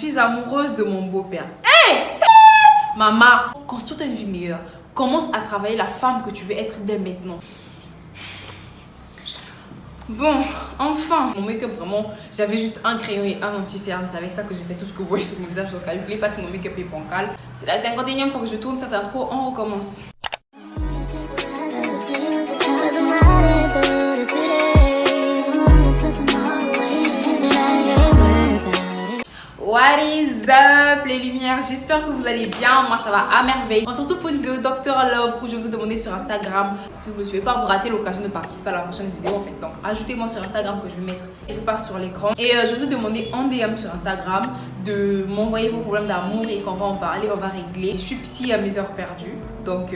Je suis amoureuse de mon beau-père. Maman, construis une vie meilleure. Commence à travailler la femme que tu veux être dès maintenant. Bon, enfin, mon make-up vraiment, j'avais juste un crayon et un anti-cerne. C'est avec ça que j'ai fait tout ce que vous voyez sur mon visage. Donc calculez pas si mon make-up est bancal. C'est la 51e fois que je tourne cette intro, on recommence. What is up les lumières, j'espère que vous allez bien, moi ça va à merveille. On se retrouve pour une vidéo Dr Love où je vous ai demandé sur Instagram si vous ne me suivez pas, vous ratez l'occasion de participer à la prochaine vidéo en fait. Donc ajoutez-moi sur Instagram que je vais mettre quelque part sur l'écran. Et je vous ai demandé en DM sur Instagram de m'envoyer vos problèmes d'amour et qu'on va en parler, on va régler. Je suis psy à mes heures perdues, donc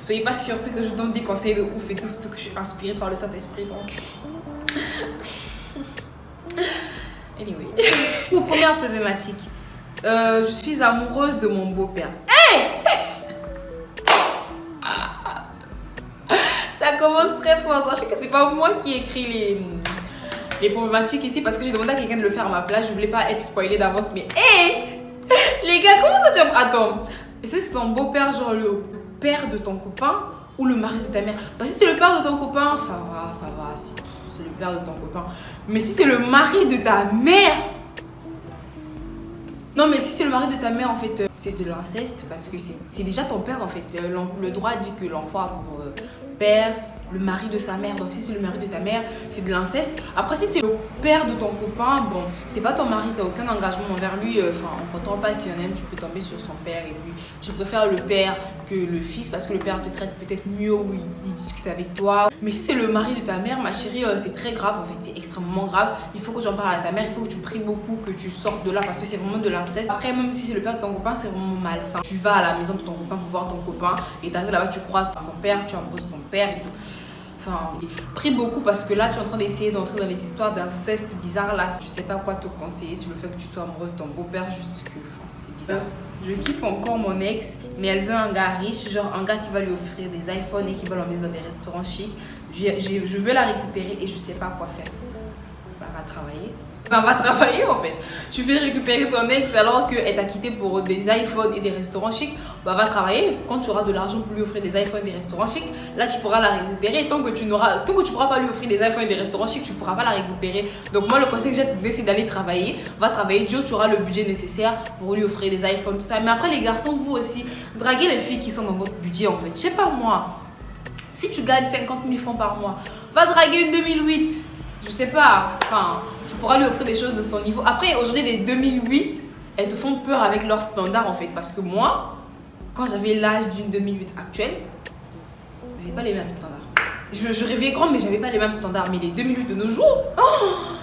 soyez pas surpris que je donne des conseils de ouf et tout, surtout que je suis inspirée par le Saint-Esprit donc... Anyway, pour première problématique, je suis amoureuse de mon beau-père. Ça commence très fort. Sachez que c'est pas moi qui ai écrit les problématiques ici parce que j'ai demandé à quelqu'un de le faire à ma place. Je voulais pas être spoilée d'avance, mais les gars, comment ça tu as... Attends, est-ce que c'est ton beau-père, genre le père de ton copain ou le mari de ta mère? Parce que si c'est le père de ton copain, ça va, c'est le père de ton copain. Mais si c'est le mari de ta mère... Non, mais si c'est le mari de ta mère, en fait, c'est de l'inceste parce que c'est déjà ton père, en fait. Le droit dit que l'enfant a pour père le mari de sa mère. Donc, si c'est le mari de ta mère, c'est de l'inceste. Après, si c'est le père de ton copain, bon, c'est pas ton mari, t'as aucun engagement envers lui. Enfin, on ne comprend pas qu'il y en a un, tu peux tomber sur son père. Et puis, je préfère le père que le fils parce que le père te traite peut-être mieux ou il discute avec toi. Mais si c'est le mari de ta mère, ma chérie, c'est très grave. En fait, c'est extrêmement grave. Il faut que j'en parle à ta mère. Il faut que tu pries beaucoup, que tu sortes de là parce que c'est vraiment de l'inceste. Après, même si c'est le père de ton copain, c'est vraiment malsain. Tu vas à la maison de ton copain pour voir ton copain et t'arrives là-bas, tu croises son père, tu embauches ton père et tout. Enfin, prie beaucoup parce que là, tu es en train d'essayer d'entrer dans les histoires d'inceste bizarres. Là, je sais pas quoi te conseiller sur le fait que tu sois amoureuse de ton beau-père, juste que c'est bizarre. Je kiffe encore mon ex, mais elle veut un gars riche, genre un gars qui va lui offrir des iPhones et qui va l'emmener dans des restaurants chics. Je veux la récupérer et je sais pas quoi faire. Bah, va travailler. On va travailler en fait. Tu veux récupérer ton ex alors qu'elle t'a quitté pour des iPhones et des restaurants chics. Bah va travailler. Quand tu auras de l'argent pour lui offrir des iPhones et des restaurants chics, là tu pourras la récupérer. Tant que tu pourras pas lui offrir des iPhones et des restaurants chics, tu pourras pas la récupérer. Donc moi le conseil que j'ai donné c'est d'aller travailler. Va travailler, Dieu, tu auras le budget nécessaire pour lui offrir des iPhones, tout ça. Mais après les garçons, vous aussi, draguez les filles qui sont dans votre budget en fait. Je sais pas moi. Si tu gagnes 50 000 francs par mois, va draguer une 2008. Je sais pas, enfin, tu pourras lui offrir des choses de son niveau. Après, aujourd'hui, les 2008, elles te font peur avec leurs standards en fait. Parce que moi, quand j'avais l'âge d'une 2008 actuelle, j'avais pas les mêmes standards. Je rêvais grand, mais j'avais pas les mêmes standards. Mais les 2008 de nos jours,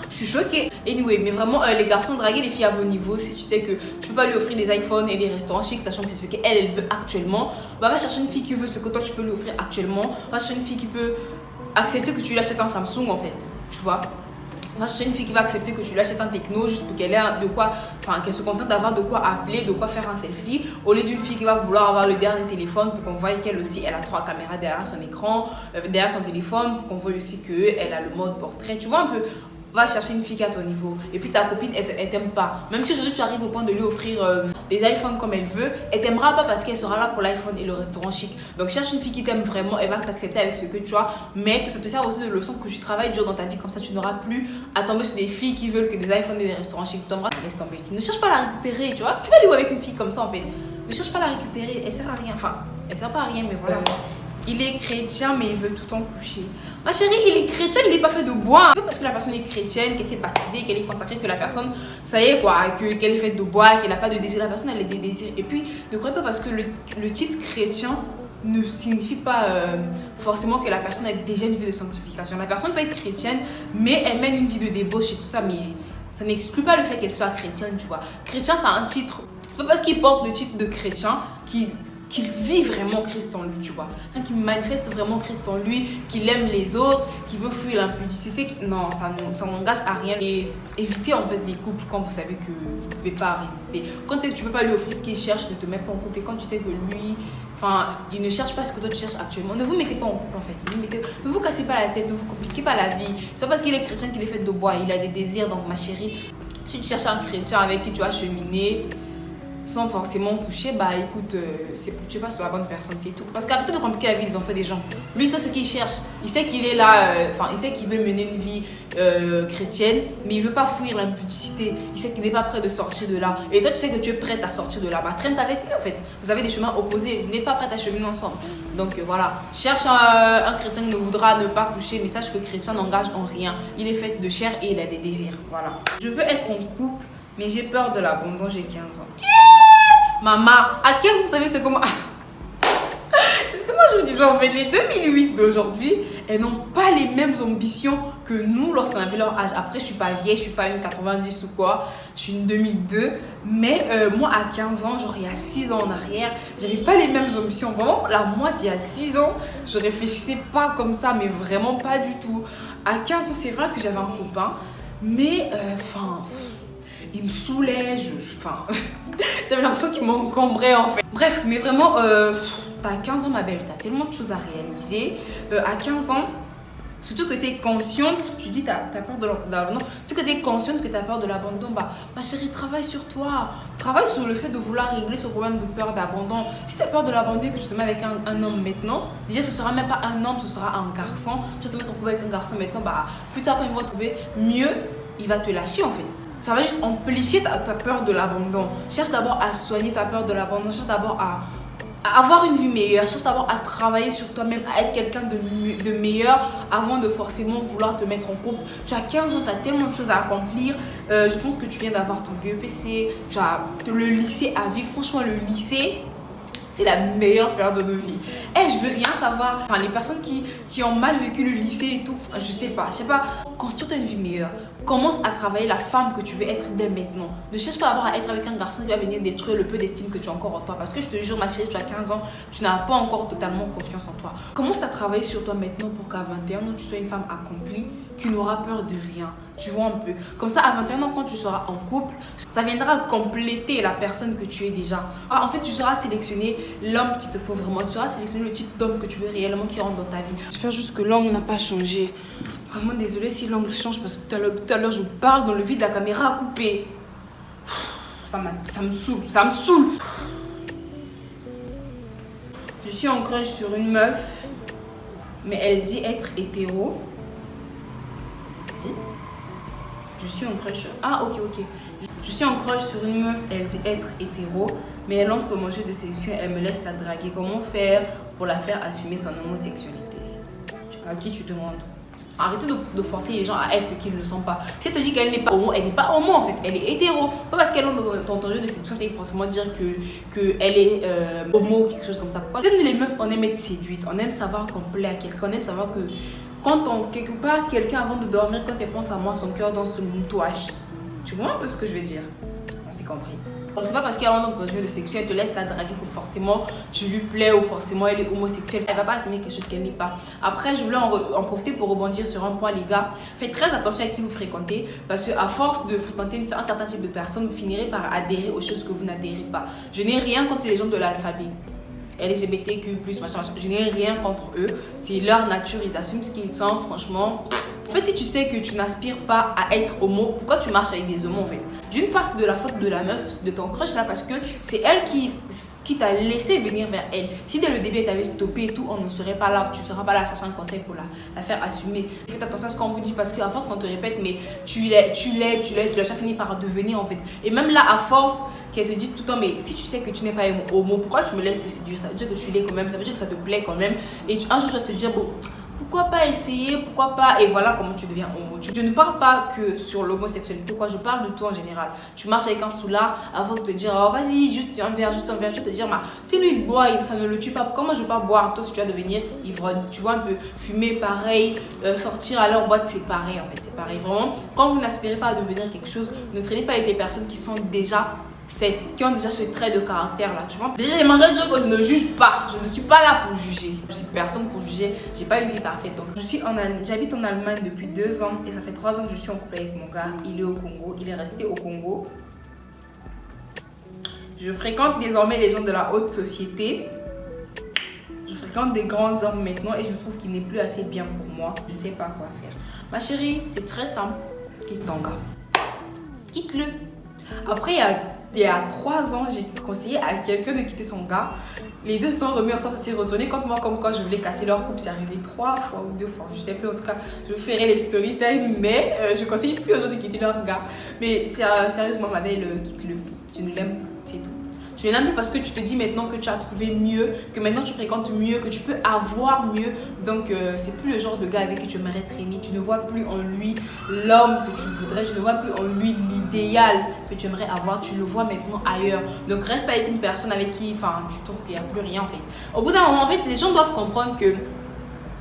je suis choquée. Anyway, mais vraiment, les garçons, draguez les filles à vos niveaux. Si tu sais que tu peux pas lui offrir des iPhones et des restaurants chics, sachant que c'est ce qu'elle veut actuellement, bah va chercher une fille qui veut ce que toi tu peux lui offrir actuellement. Va chercher une fille qui peut accepter que tu lui achètes un Samsung en fait. Tu vois, moi je suis une fille qui va accepter que tu lui achètes un techno juste pour qu'elle ait de quoi, enfin qu'elle se contente d'avoir de quoi appeler, de quoi faire un selfie, au lieu d'une fille qui va vouloir avoir le dernier téléphone pour qu'on voie qu'elle aussi elle a 3 caméras derrière son écran, derrière son téléphone, pour qu'on voie aussi qu'elle a le mode portrait. Tu vois un peu, va chercher une fille qui est à ton niveau. Et puis ta copine, elle t'aime pas. Même si aujourd'hui tu arrives au point de lui offrir des iPhones comme elle veut, elle t'aimera pas parce qu'elle sera là pour l'iPhone et le restaurant chic. Donc cherche une fille qui t'aime vraiment, elle va t'accepter avec ce que tu as, mais que ça te sert aussi de leçon, que tu travailles dur dans ta vie. Comme ça tu n'auras plus à tomber sur des filles qui veulent que des iPhones et des restaurants chic. Tu tomberas, laisse tomber. Ne cherche pas à la récupérer, tu vois. Tu vas aller où avec une fille comme ça en fait. Ne cherche pas à la récupérer, elle sert à rien. Enfin, elle sert pas à rien, mais voilà. Il est chrétien, mais il veut tout en coucher. Ma chérie, il est chrétien, il n'est pas fait de bois. C'est pas parce que la personne est chrétienne, qu'elle s'est baptisée, qu'elle est consacrée, que la personne, ça y est quoi, qu'elle est faite de bois, qu'elle n'a pas de désir. La personne, elle a des désirs. Et puis, ne croyez pas parce que le titre chrétien ne signifie pas forcément que la personne a déjà une vie de sanctification. La personne peut être chrétienne, mais elle mène une vie de débauche et tout ça, mais ça n'exclut pas le fait qu'elle soit chrétienne, tu vois. Chrétien, c'est un titre. C'est pas parce qu'il porte le titre de chrétien qu'il vit vraiment Christ en lui, tu vois. C'est qu'il manifeste vraiment Christ en lui, qu'il aime les autres, qu'il veut fuir l'impudicité. Non, ça n'engage à rien. Et évitez en fait les couples quand vous savez que vous ne pouvez pas résister. Quand tu sais que tu ne peux pas lui offrir ce qu'il cherche, ne te mets pas en couple. Et quand tu sais que lui, enfin, il ne cherche pas ce que toi tu cherches actuellement, ne vous mettez pas en couple en fait. Ne vous cassez pas la tête, ne vous compliquez pas la vie. C'est pas parce qu'il est chrétien qu'il est fait de bois, il a des désirs. Donc ma chérie, Si tu cherches un chrétien avec qui tu vas cheminer sans forcément coucher, bah écoute, tu es pas sur la bonne personne, c'est tout. Parce qu'arrêtez de compliquer la vie des enfants des gens. Lui, c'est ce qu'il cherche. Il sait qu'il est là, il sait qu'il veut mener une vie chrétienne, mais il veut pas fuir l'impudicité. Il sait qu'il n'est pas prêt de sortir de là. Et toi, tu sais que tu es prête à sortir de là. Bah traîne avec lui en fait. Vous avez des chemins opposés. Vous n'êtes pas prête à cheminer ensemble. Donc voilà. Cherche un chrétien qui ne voudra ne pas coucher, mais sache que le chrétien n'engage en rien. Il est fait de chair et il a des désirs. Voilà. Je veux être en couple, mais j'ai peur de l'abandon, j'ai 15 ans. Maman, à 15 ans, vous savez, c'est comment... C'est ce que moi je vous disais en fait, les 2008 d'aujourd'hui, elles n'ont pas les mêmes ambitions que nous lorsqu'on avait leur âge. Après, je suis pas vieille, je suis pas une 90 ou quoi, je suis une 2002. Mais moi, à 15 ans, genre il y a 6 ans en arrière, j'avais pas les mêmes ambitions. Vraiment, la moitié, il y a 6 ans, je réfléchissais pas comme ça, mais vraiment pas du tout. À 15 ans, c'est vrai que j'avais un copain, mais il me saoulait, j'avais l'impression qu'il m'encombrait en fait. Bref, mais vraiment, t'as 15 ans ma belle, t'as tellement de choses à réaliser. À 15 ans, surtout que t'es consciente, tu dis t'as peur de l'abandon, surtout que t'es consciente que t'as peur de l'abandon, bah ma chérie, travaille sur toi. Travaille sur le fait de vouloir régler ce problème de peur d'abandon. Si t'as peur de l'abandon et que tu te mets avec un homme maintenant, déjà ce sera même pas un homme, ce sera un garçon. Tu vas te mettre en couple avec un garçon maintenant, bah plus tard quand il va trouver mieux, il va te lâcher en fait. Ça va juste amplifier ta peur de l'abandon. Cherche d'abord à soigner ta peur de l'abandon. Cherche d'abord à avoir une vie meilleure. Cherche d'abord à travailler sur toi-même, à être quelqu'un de meilleur avant de forcément vouloir te mettre en couple. Tu as 15 ans, tu as tellement de choses à accomplir. Je pense que tu viens d'avoir ton BEPC. Tu as le lycée à vivre. Franchement, le lycée, c'est la meilleure période de nos vies. Je veux rien savoir. Enfin, les personnes qui ont mal vécu le lycée et tout, je sais pas. Construis-toi une vie meilleure. Commence à travailler la femme que tu veux être dès maintenant. Ne cherche pas d'abord à être avec un garçon qui va venir détruire le peu d'estime que tu as encore en toi. Parce que je te jure, ma chérie, tu as 15 ans, tu n'as pas encore totalement confiance en toi. Commence à travailler sur toi maintenant pour qu'à 21 ans, tu sois une femme accomplie qui n'aura peur de rien. Tu vois un peu. Comme ça, à 21 ans, quand tu seras en couple, ça viendra compléter la personne que tu es déjà. En fait, tu sauras sélectionner l'homme qu'il te faut vraiment. Tu sauras sélectionner le type d'homme que tu veux réellement qui rentre dans ta vie. J'espère juste que l'angle n'a pas changé. Vraiment désolée si l'angle change parce que tout à l'heure je parle dans le vide, la caméra a coupé. Ça me saoule. Je suis en crush sur une meuf, mais elle dit être hétéro. Je suis en crush. Ah, ok. Je suis en crush sur une meuf, elle dit être hétéro, mais elle entre dans mon jeu de séduction, elle me laisse la draguer. Comment faire pour la faire assumer son homosexualité? À qui tu demandes? Arrêtez de forcer les gens à être ce qu'ils ne sont pas. Si elle te dit qu'elle n'est pas homo, elle n'est pas homo en fait, elle est hétéro. Pas parce qu'elle entre dans ton jeu de séduction, ça veut forcément dire qu'elle est homo ou quelque chose comme ça. Pourquoi? Nous les meufs, on aime être séduites, on aime savoir qu'on plaît à quelqu'un, on aime savoir que quand quelque part, quelqu'un avant de dormir, quand elle pense à moi, son cœur danse le moutoache. Tu vois un peu ce que je veux dire? On s'est compris. Donc c'est pas parce qu'elle rentre dans un jeu de séduction, elle te laisse la draguer que forcément tu lui plais ou forcément elle est homosexuelle. Elle va pas assumer quelque chose qu'elle n'est pas. Après, je voulais en profiter pour rebondir sur un point, les gars. Faites très attention à qui vous fréquentez parce qu'à force de fréquenter un certain type de personnes, vous finirez par adhérer aux choses que vous n'adhérez pas. Je n'ai rien contre les gens de l'alphabet. LGBTQ+, machin. Je n'ai rien contre eux. C'est leur nature, ils assument ce qu'ils sont, franchement. En fait, si tu sais que tu n'aspires pas à être homo, pourquoi tu marches avec des homos en fait? D'une part, c'est de la faute de la meuf, de ton crush là, parce que c'est elle qui t'a laissé venir vers elle. Si dès le début elle t'avait stoppé et tout, on ne serait pas là, tu ne seras pas là à chercher un conseil pour la faire assumer. Faites attention à ce qu'on vous dit parce qu'à force qu'on te répète, mais tu l'as déjà fini par devenir en fait. Et même là, à force qu'elle te dise tout le temps, mais si tu sais que tu n'es pas homo, pourquoi tu me laisses te séduire? Ça veut dire que tu l'es quand même, ça veut dire que ça te plaît quand même. Et un jour, tu vas te dire, bon, pourquoi pas essayer, pourquoi pas, et voilà comment tu deviens homo. Je ne parle pas que sur l'homosexualité, quoi, je parle de tout en général. Tu marches avec un soulard, à force de te dire, oh vas-y, juste un verre, je vais te dire, si lui il boit, ça ne le tue pas, pourquoi moi je ne vais pas boire? Toi, si tu vas devenir ivrogne, tu vois un peu, fumer pareil, sortir aller en boîte, c'est pareil en fait, c'est pareil. Vraiment, quand vous n'aspirez pas à devenir quelque chose, ne traînez pas avec les personnes qui sont déjà qui ont déjà ce trait de caractère là, tu vois. Déjà, j'aimerais dire que je ne juge pas, je ne suis pas là pour juger, je suis personne pour juger, j'ai pas une vie parfaite. Donc j'habite en Allemagne depuis 2 ans et ça fait 3 ans que je suis en couple avec mon gars. Il est au Congo, il est resté au Congo. Je fréquente désormais les gens de la haute société. Je fréquente des grands hommes maintenant et je trouve qu'il n'est plus assez bien pour moi. Je ne sais pas quoi faire. Ma chérie, c'est très simple, quitte ton gars. quitte-le. Après, il y a 3 ans, j'ai conseillé à quelqu'un de quitter son gars. Les deux se sont remis ensemble, ça s'est retourné contre moi, comme quand je voulais casser leur couple. C'est arrivé 3 fois ou 2 fois, je sais plus. En tout cas, je vous ferai les story time, mais je conseille plus aux gens de quitter leur gars. Mais sérieusement, ma belle, quitte-le. Tu ne l'aimes, c'est tout. Tu ne l'aimes plus parce que tu te dis maintenant que tu as trouvé mieux, que maintenant tu fréquentes mieux, que tu peux avoir mieux. Donc, c'est plus le genre de gars avec qui tu aimerais traîner. Tu ne vois plus en lui l'homme que tu voudrais. Tu ne vois plus en lui l'idéal que tu aimerais avoir. Tu le vois maintenant ailleurs. Donc, reste pas avec une personne avec qui, tu trouves qu'il n'y a plus rien en fait. Au bout d'un moment, en fait, les gens doivent comprendre que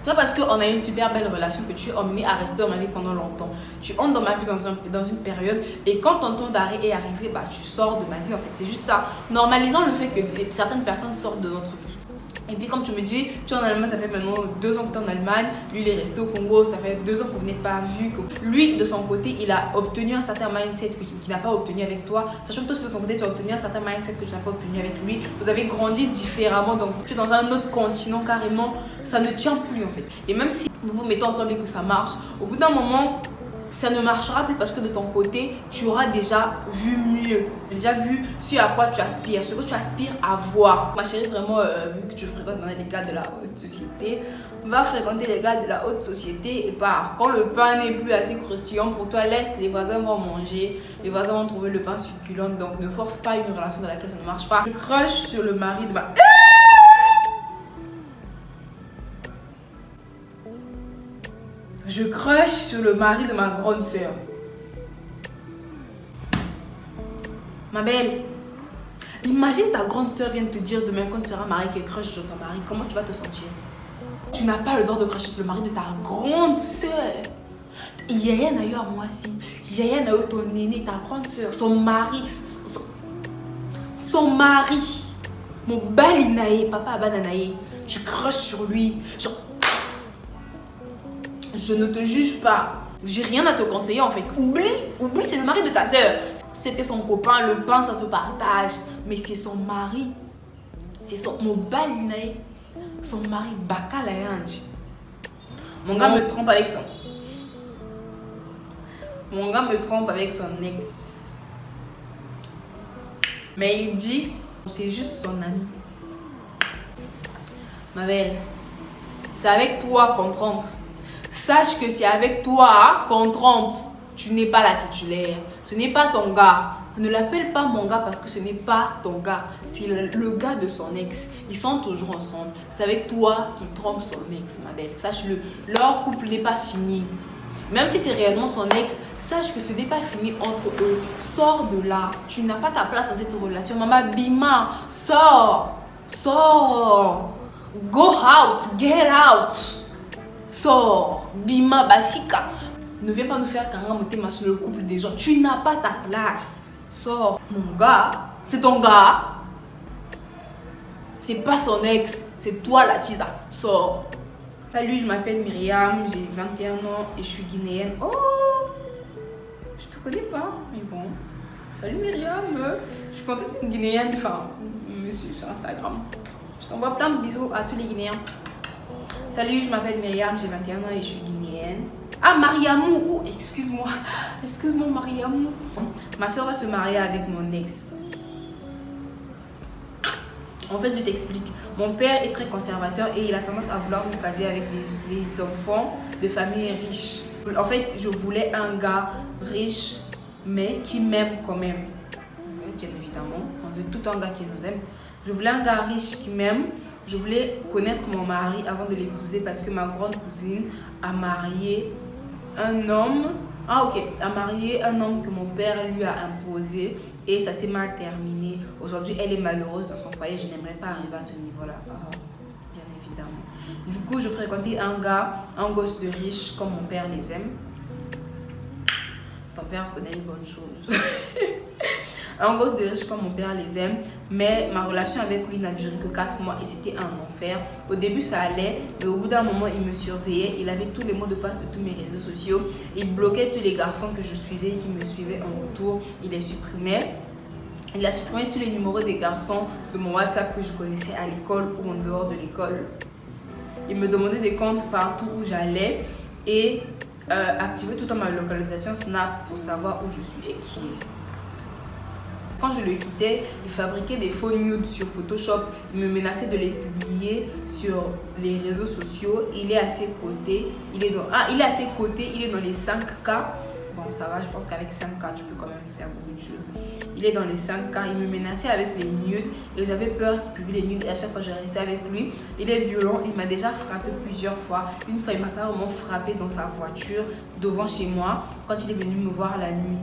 c'est pas parce qu'on a une super belle relation que tu es emmené à rester dans ma vie pendant longtemps. Tu entres dans ma vie dans une période et quand ton temps d'arrêt est arrivé, tu sors de ma vie en fait. C'est juste ça. Normalisons le fait que certaines personnes sortent de notre vie. Et puis comme tu me dis, tu es en Allemagne, ça fait maintenant 2 ans que tu es en Allemagne. Lui, il est resté au Congo, ça fait 2 ans que vous n'êtes pas vu. Lui, de son côté, il a obtenu un certain mindset qu'il n'a pas obtenu avec toi. Sachant que toi, de ton côté, tu as obtenu un certain mindset que tu n'as pas obtenu avec lui. Vous avez grandi différemment, donc tu es dans un autre continent carrément. Ça ne tient plus en fait. Et même si vous vous mettez ensemble et que ça marche, au bout d'un moment, ça ne marchera plus parce que de ton côté, tu auras déjà vu mieux. Déjà vu ce à quoi tu aspires, ce que tu aspires à voir. Ma chérie, vraiment, vu que tu fréquentes les gars de la haute société, va fréquenter les gars de la haute société et pars. Quand le pain n'est plus assez croustillant pour toi, laisse, les voisins vont manger, les voisins vont trouver le pain succulent. Donc ne force pas une relation dans laquelle ça ne marche pas. Je crush sur le mari de ma... Je crush sur le mari de ma grande sœur. Ma belle, imagine ta grande sœur vient te dire demain quand tu seras mariée qu'elle crush sur ton mari. Comment tu vas te sentir? Tu n'as pas le droit de crusher sur le mari de ta grande sœur. Yaya n'a eu à moi si. Yaya n'a eu ton aîné, ta grande sœur, son mari. Son mari. Mon balinae, papa abananae. Tu crushes sur lui. Je ne te juge pas. J'ai rien à te conseiller en fait. Oublie, c'est le mari de ta soeur. C'était son copain, le pain ça se partage. Mais c'est son mari. C'est mon balinae. Son mari Bakalayange. Mon gars me trompe avec son... Mon gars me trompe avec son ex. Mais il dit, c'est juste son ami. Ma belle, c'est avec toi qu'on trompe. Sache que c'est avec toi qu'on trompe. Tu n'es pas la titulaire. Ce n'est pas ton gars. Ne l'appelle pas mon gars parce que ce n'est pas ton gars. C'est le gars de son ex. Ils sont toujours ensemble. C'est avec toi qui trompe son ex, ma belle. Sache-le. Leur couple n'est pas fini. Même si c'est réellement son ex, sache que ce n'est pas fini entre eux. Sors de là. Tu n'as pas ta place dans cette relation. Maman Bima, sors. Sors. Go out. Get out. Sors, Bima Basika. Ne viens pas nous faire kanga motema sur le couple des gens. Tu n'as pas ta place. Sors. Mon gars, c'est ton gars. C'est pas son ex, c'est toi la tisa. Sors. Salut, je m'appelle Myriam, j'ai 21 ans et je suis guinéenne. Oh, je te connais pas, mais bon. Salut Myriam, je suis contente qu'une guinéenne, me suive sur Instagram. Je t'envoie plein de bisous à tous les Guinéens. Salut, je m'appelle Myriam, j'ai 21 ans et je suis guinéenne. Ah, Mariamou, oh, excuse-moi. Excuse-moi, Mariamou. Ma soeur va se marier avec mon ex. En fait, je t'explique. Mon père est très conservateur et il a tendance à vouloir me caser avec les enfants de familles riches. En fait, je voulais un gars riche, mais qui m'aime quand même. Bien évidemment, on veut tout un gars qui nous aime. Je voulais un gars riche qui m'aime. Je voulais connaître mon mari avant de l'épouser parce que ma grande cousine a marié un homme. Ah ok, a marié un homme que mon père lui a imposé et ça s'est mal terminé. Aujourd'hui, elle est malheureuse dans son foyer. Je n'aimerais pas arriver à ce niveau-là. Bien évidemment. Du coup, je fréquentais un gars, un gosse de riche comme mon père les aime. Ton père connaît les bonnes choses. Un gosse de riche comme mon père les aime, mais ma relation avec lui n'a duré que 4 mois et c'était un enfer. Au début ça allait, mais au bout d'un moment il me surveillait, il avait tous les mots de passe de tous mes réseaux sociaux, il bloquait tous les garçons que je suivais qui me suivaient en retour, il les supprimait. Il a supprimé tous les numéros des garçons de mon WhatsApp que je connaissais à l'école ou en dehors de l'école. Il me demandait des comptes partout où j'allais et activer tout le temps ma localisation Snap pour savoir où je suis et qui est. Quand je le quittais, il fabriquait des faux nudes sur Photoshop. Il me menaçait de les publier sur les réseaux sociaux. Il est à ses côtés. Il est dans les 5K. Bon, ça va, je pense qu'avec 5K, tu peux quand même faire beaucoup de choses. Il est dans les 5K. Il me menaçait avec les nudes. Et j'avais peur qu'il publie les nudes. Et à chaque fois, je restais avec lui. Il est violent. Il m'a déjà frappé plusieurs fois. Une fois, il m'a carrément frappé dans sa voiture devant chez moi quand il est venu me voir la nuit.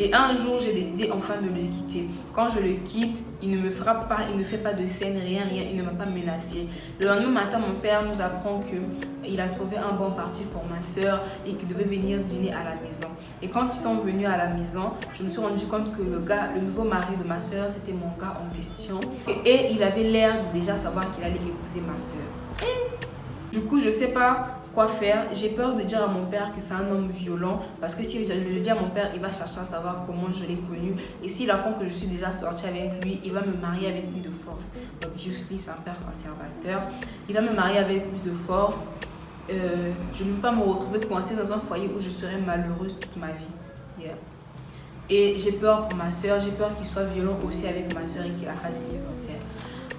Et un jour, j'ai décidé enfin de le quitter. Quand je le quitte, il ne me frappe pas, il ne fait pas de scène, rien, il ne m'a pas menacé. Le lendemain matin, mon père nous apprend qu'il a trouvé un bon parti pour ma soeur et qu'il devait venir dîner à la maison. Et quand ils sont venus à la maison, je me suis rendu compte que le nouveau mari de ma soeur, c'était mon gars en question. Et il avait l'air de déjà savoir qu'il allait épouser ma soeur. Du coup, je sais pas quoi faire. J'ai peur de dire à mon père que c'est un homme violent parce que si je dis à mon père, il va chercher à savoir comment je l'ai connu. Et s'il apprend que je suis déjà sortie avec lui, il va me marier avec lui de force. Obviously, c'est un père conservateur. Il va me marier avec lui de force. Je ne veux pas me retrouver coincée dans un foyer où je serai malheureuse toute ma vie. Yeah. Et j'ai peur pour ma soeur. J'ai peur qu'il soit violent aussi avec ma soeur et qu'il la fasse vivre.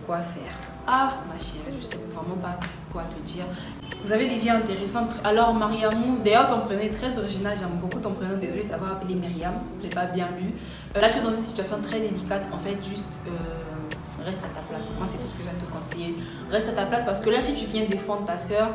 Quoi faire? Ah, ma chérie, je sais vraiment pas quoi te dire. Vous avez des vies intéressantes. Alors, Mariamou, d'ailleurs, ton prénom est très original. J'aime beaucoup ton prénom. Désolée de t'avoir appelé Myriam. Je l'ai pas bien lu. Là, tu es dans une situation très délicate. En fait, juste reste à ta place. Moi, c'est tout ce que j'ai à te conseiller. Reste à ta place parce que là, si tu viens défendre ta soeur,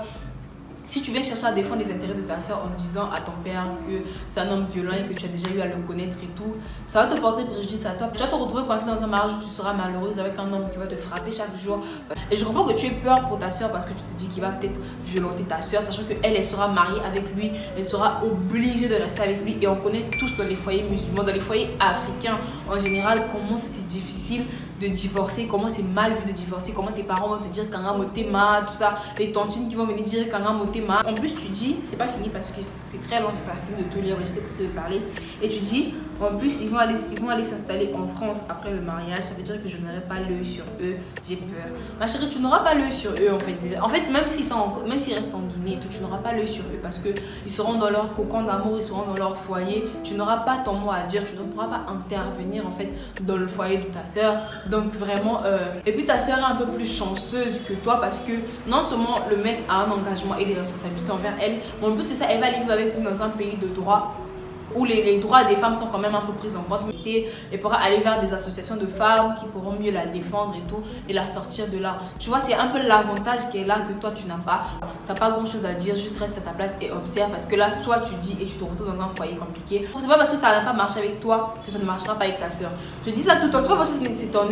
si tu viens chercher à défendre les intérêts de ta soeur en disant à ton père que c'est un homme violent et que tu as déjà eu à le connaître et tout, ça va te porter préjudice à toi. Tu vas te retrouver coincé dans un mariage où tu seras malheureuse avec un homme qui va te frapper chaque jour. Et je comprends que tu aies peur pour ta soeur parce que tu te dis qu'il va peut-être violenter ta soeur, sachant qu'elle, elle sera mariée avec lui, elle sera obligée de rester avec lui. Et on connaît tous dans les foyers musulmans, dans les foyers africains en général, comment c'est difficile de divorcer, comment c'est mal vu de divorcer, comment tes parents vont te dire Kanga Motema, tout ça, les tantines qui vont venir dire Kanga Motema. En plus, tu dis, c'est pas fini parce que c'est très long, j'ai pas fini de tout lire, mais j'étais pressée de parler. Et tu dis, en plus, ils vont aller s'installer en France après le mariage, ça veut dire que je n'aurai pas l'œil sur eux, j'ai peur. Ma chérie, tu n'auras pas l'œil sur eux en fait. Déjà. En fait, même s'ils restent en Guinée, tu n'auras pas l'œil sur eux parce qu'ils seront dans leur cocon d'amour, ils seront dans leur foyer. Tu n'auras pas ton mot à dire, tu ne pourras pas intervenir en fait dans le foyer de ta soeur. Donc vraiment, et puis ta soeur est un peu plus chanceuse que toi parce que non seulement le mec a un engagement et des responsabilités envers elle, mais en plus de ça, elle va vivre avec lui dans un pays de droit où les droits des femmes sont quand même un peu pris en compte. Elle pourra aller vers des associations de femmes qui pourront mieux la défendre et tout et la sortir de là. Tu vois, c'est un peu l'avantage qui est là que toi tu n'as pas. Tu n'as pas grand chose à dire, juste reste à ta place et observe parce que là, soit tu dis et tu te retrouves dans un foyer compliqué. C'est pas parce que ça n'a pas marché avec toi que ça ne marchera pas avec ta soeur. Je dis ça tout le temps, c'est pas parce que c'est ton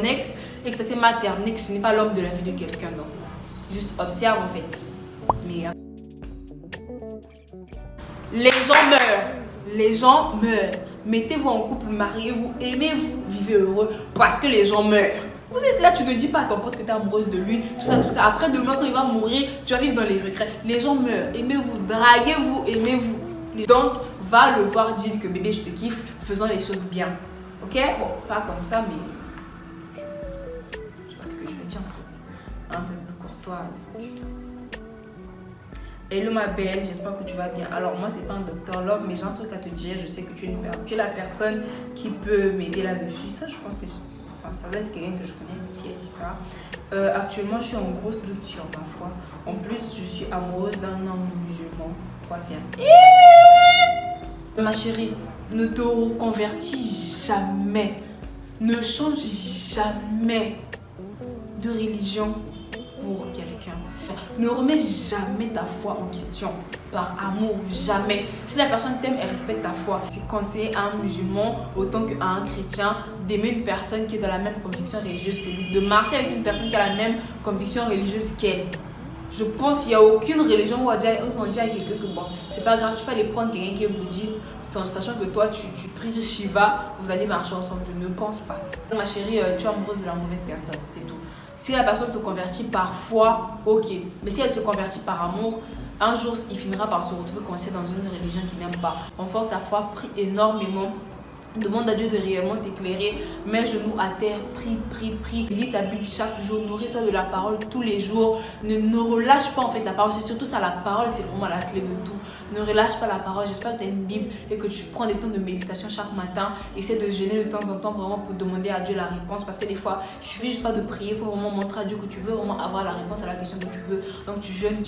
ex et que ça s'est mal terminé que ce n'est pas l'homme de la vie de quelqu'un. Donc, juste observe en fait. Mais les gens meurent. Les gens meurent. Mettez-vous en couple, mariez-vous, aimez-vous, vivez heureux parce que les gens meurent. Vous êtes là, tu ne dis pas à ton pote que tu es amoureuse de lui, tout ça, tout ça. Après, demain, quand il va mourir, tu vas vivre dans les regrets. Les gens meurent. Aimez-vous, draguez-vous, aimez-vous. Donc, va le voir, dis-lui que bébé, je te kiffe, faisons les choses bien. Ok? Bon, pas comme ça, mais je vois ce que je veux dire en fait. Un peu plus courtois. Hello ma belle, j'espère que tu vas bien. Alors moi c'est pas un docteur love mais j'ai un truc à te dire. Je sais que tu es la personne qui peut m'aider là-dessus. Ça je pense que ça doit être quelqu'un que je connais qui a dit ça. Actuellement je suis en grosse doute sur ma foi. En plus je suis amoureuse d'un homme musulman. Quoi faire? Ma chérie, ne te reconvertis jamais. Ne change jamais de religion pour quelqu'un. Ne remets jamais ta foi en question par amour, jamais. Si la personne t'aime, elle respecte ta foi. C'est conseiller à un musulman autant qu'à un chrétien d'aimer une personne qui est dans la même conviction religieuse que lui, de marcher avec une personne qui a la même conviction religieuse qu'elle. Je pense qu'il n'y a aucune religion où on dit à quelqu'un que bon, c'est pas grave, tu peux aller prendre quelqu'un qui est bouddhiste, sachant que toi tu pries Shiva, vous allez marcher ensemble. Je ne pense pas. Ma chérie, tu es amoureuse de la mauvaise personne, c'est tout. Si la personne se convertit par foi, ok. Mais si elle se convertit par amour, un jour il finira par se retrouver coincé dans une religion qu'il n'aime pas. En force, la foi prie énormément Demande à Dieu de réellement t'éclairer. Mets genoux à terre, prie. Lis ta Bible chaque jour. Nourris-toi de la parole tous les jours. Ne relâche pas en fait la parole. C'est surtout ça, la parole, c'est vraiment la clé de tout. Ne relâche pas la parole. J'espère que tu as une Bible et que tu prends des temps de méditation chaque matin. Essaie de jeûner de temps en temps vraiment pour demander à Dieu la réponse. Parce que des fois, il suffit juste pas de prier. Il faut vraiment montrer à Dieu que tu veux vraiment avoir la réponse à la question que tu veux. Donc tu jeûnes.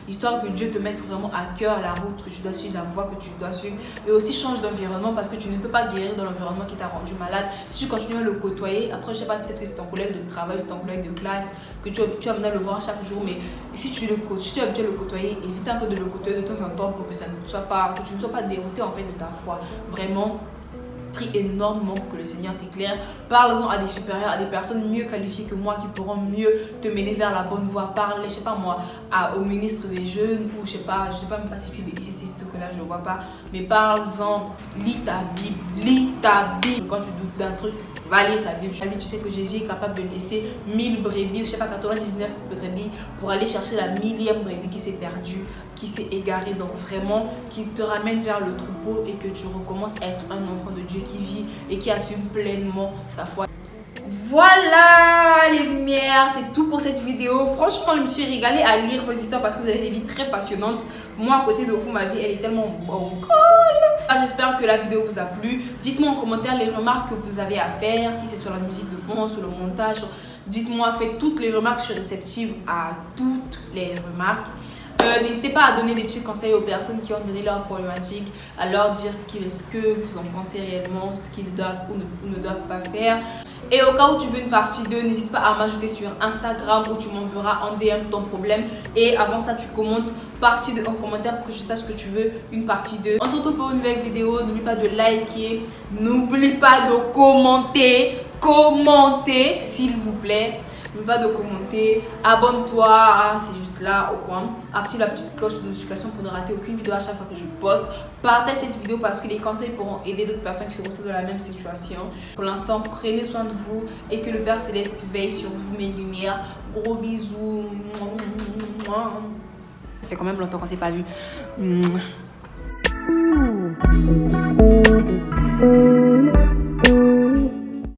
Histoire que Dieu te mette vraiment à cœur la route que tu dois suivre, la voie que tu dois suivre. Et aussi change d'environnement parce que tu ne peux pas guérir dans l'environnement qui t'a rendu malade. Si tu continues à le côtoyer, après je sais pas, peut-être que c'est ton collègue de travail, c'est ton collègue de classe, que tu as amené à le voir chaque jour, mais si tu es habitué à le côtoyer, évite un peu de le côtoyer de temps en temps pour que ça ne soit pas, que tu ne sois pas dérouté en fait de ta foi. Vraiment. Prie énormément pour que le Seigneur t'éclaire. Parle-en à des supérieurs, à des personnes mieux qualifiées que moi qui pourront mieux te mener vers la bonne voie. Parle, je sais pas moi, au ministre des jeunes ou je sais pas même pas si tu es ici, c'est ce que là je vois pas. Mais parle-en, lis ta Bible. Quand tu doutes d'un truc, va lire ta Bible. Tu sais que Jésus est capable de laisser 1000 brebis, je sais pas, 99 brebis pour aller chercher la 1000e brebis qui s'est perdue, qui s'est égarée. Donc vraiment, qui te ramène vers le troupeau et que tu recommences à être un enfant de Dieu qui vit et qui assume pleinement sa foi. Voilà les lumières, c'est tout pour cette vidéo. Franchement, je me suis régalée à lire vos histoires parce que vous avez des vies très passionnantes. Moi, à côté de vous, ma vie, elle est tellement bonne. J'espère que la vidéo vous a plu. Dites-moi en commentaire les remarques que vous avez à faire, si c'est sur la musique de fond, sur le montage. Dites-moi, faites toutes les remarques, je suis réceptive à toutes les remarques. N'hésitez pas à donner des petits conseils aux personnes qui ont donné leurs problématiques, à leur dire ce que vous en pensez réellement, ce qu'ils doivent ou ne doivent pas faire. Et au cas où tu veux une partie 2, n'hésite pas à m'ajouter sur Instagram où tu m'enverras en DM ton problème. Et avant ça, tu commentes partie 2 en commentaire pour que je sache que tu veux une partie 2. On se retrouve pour une nouvelle vidéo. N'oublie pas de liker, n'oublie pas de commenter. Commentez s'il vous plaît. N'oublie pas de commenter, abonne-toi, c'est juste là au coin. Active la petite cloche de notification pour ne rater aucune vidéo à chaque fois que je poste. Partage cette vidéo parce que les conseils pourront aider d'autres personnes qui se retrouvent dans la même situation. Pour l'instant, prenez soin de vous et que le Père Céleste veille sur vous, mes lumières. Gros bisous. Ça fait quand même longtemps qu'on ne s'est pas vu.